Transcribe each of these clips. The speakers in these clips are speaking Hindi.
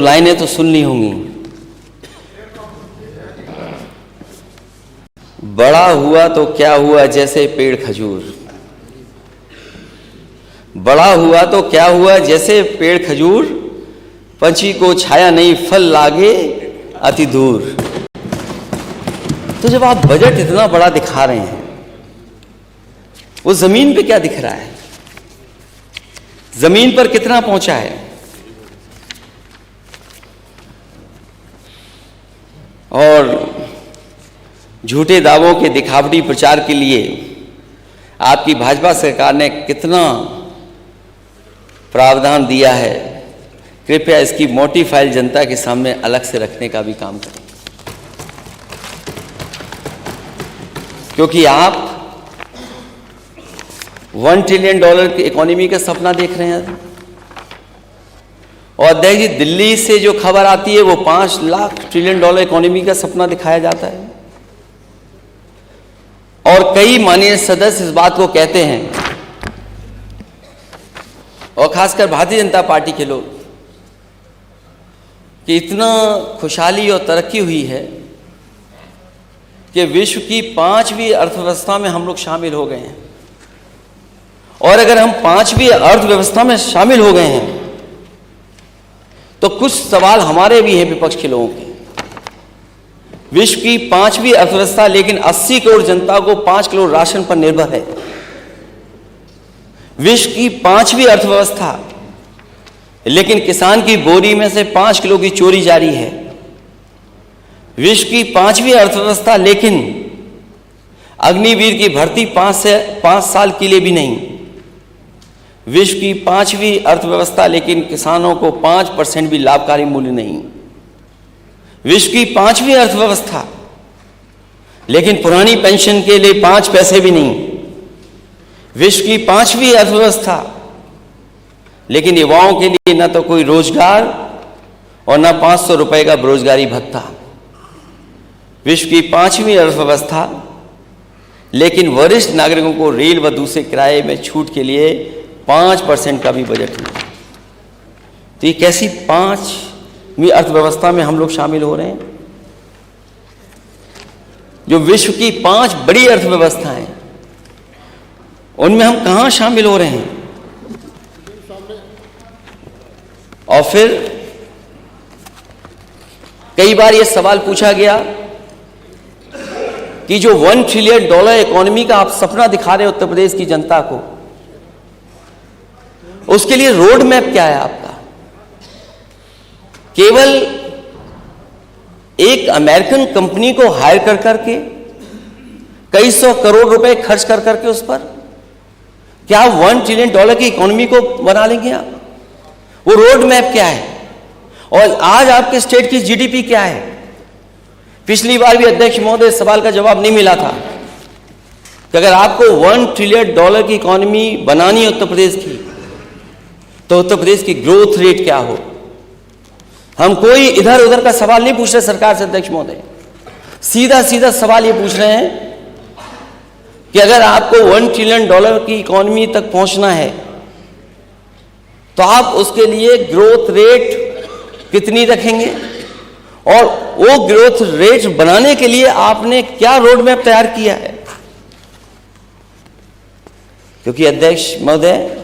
लाइनें तो सुन ली होंगी। बड़ा हुआ तो क्या हुआ जैसे पेड़ खजूर, बड़ा हुआ तो क्या हुआ जैसे पेड़ खजूर, पंछी को छाया नहीं फल लागे अति दूर। तो जब आप बजट इतना बड़ा दिखा रहे हैं, वो जमीन पे क्या दिख रहा है, जमीन पर कितना पहुंचा है? और झूठे दावों के दिखावटी प्रचार के लिए आपकी भाजपा सरकार ने कितना प्रावधान दिया है, कृपया इसकी मोटी फाइल जनता के सामने अलग से रखने का भी काम करें। क्योंकि आप $1 ट्रिलियन की इकोनॉमी का सपना देख रहे हैं, और अध्यक्ष जी दिल्ली से जो खबर आती है वो $5 लाख ट्रिलियन इकोनॉमी का सपना दिखाया जाता है। और कई माननीय सदस्य इस बात को कहते हैं, और खासकर भारतीय जनता पार्टी के लोग, कि इतना खुशहाली और तरक्की हुई है कि विश्व की 5वीं अर्थव्यवस्था में हम लोग शामिल हो गए हैं। और अगर हम 5वीं अर्थव्यवस्था में शामिल हो गए हैं तो कुछ सवाल हमारे भी हैं विपक्ष के लोगों के। विश्व की 5वीं अर्थव्यवस्था, लेकिन 80 करोड़ जनता को 5 करोड़ राशन पर निर्भर है। विश्व की 5वीं अर्थव्यवस्था, लेकिन किसान की बोरी में से 5 किलो की चोरी जारी है। विश्व की 5वीं अर्थव्यवस्था, लेकिन अग्निवीर की भर्ती 5 साल के लिए भी नहीं। विश्व की 5वीं अर्थव्यवस्था, लेकिन किसानों को 5% भी लाभकारी मूल्य नहीं। विश्व की 5वीं अर्थव्यवस्था, लेकिन पुरानी पेंशन के लिए 5 पैसे भी नहीं। विश्व की 5वीं अर्थव्यवस्था, लेकिन युवाओं के लिए न तो कोई रोजगार और न 500 रुपए का बेरोजगारी भत्ता। विश्व की 5वीं अर्थव्यवस्था, लेकिन वरिष्ठ नागरिकों को रेल व दूसरे किराए में छूट के लिए 5% का भी बजट नहीं। तो ये कैसी 5वीं अर्थव्यवस्था में हम लोग शामिल हो रहे हैं? जो विश्व की 5 बड़ी अर्थव्यवस्थाएं, उनमें हम कहां शामिल हो रहे हैं? और फिर कई बार यह सवाल पूछा गया कि जो $1 ट्रिलियन इकोनॉमी का आप सपना दिखा रहे हैं उत्तर प्रदेश की जनता को, उसके लिए रोड मैप क्या है आपका? केवल एक अमेरिकन कंपनी को हायर कर करके कई सौ करोड़ रुपए खर्च कर करके उस पर क्या $1 ट्रिलियन की इकोनॉमी को बना लेंगे आप? वो रोड मैप क्या है? और आज आपके स्टेट की जीडीपी क्या है? पिछली बार भी अध्यक्ष महोदय सवाल का जवाब नहीं मिला था कि अगर आपको $1 ट्रिलियन की इकोनॉमी बनानी है उत्तर प्रदेश की, तो उत्तर प्रदेश की ग्रोथ रेट क्या हो? हम कोई इधर उधर का सवाल नहीं पूछ रहे सरकार से अध्यक्ष महोदय, सीधा सीधा सवाल ये पूछ रहे हैं कि अगर आपको $1 ट्रिलियन की इकोनॉमी तक पहुंचना है तो आप उसके लिए ग्रोथ रेट कितनी रखेंगे, और वो ग्रोथ रेट बनाने के लिए आपने क्या रोड मैप तैयार किया है? क्योंकि अध्यक्ष महोदय,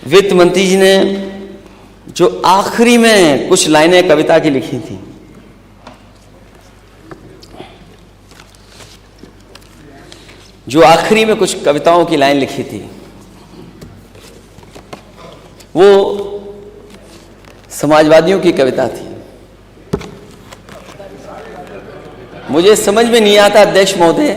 वित्त मंत्री जी ने जो आखिरी में कुछ लाइनें कविता की लिखी थी, जो आखिरी में कुछ कविताओं की लाइन लिखी थी, वो समाजवादियों की कविता थी। मुझे समझ में नहीं आता अध्यक्ष महोदय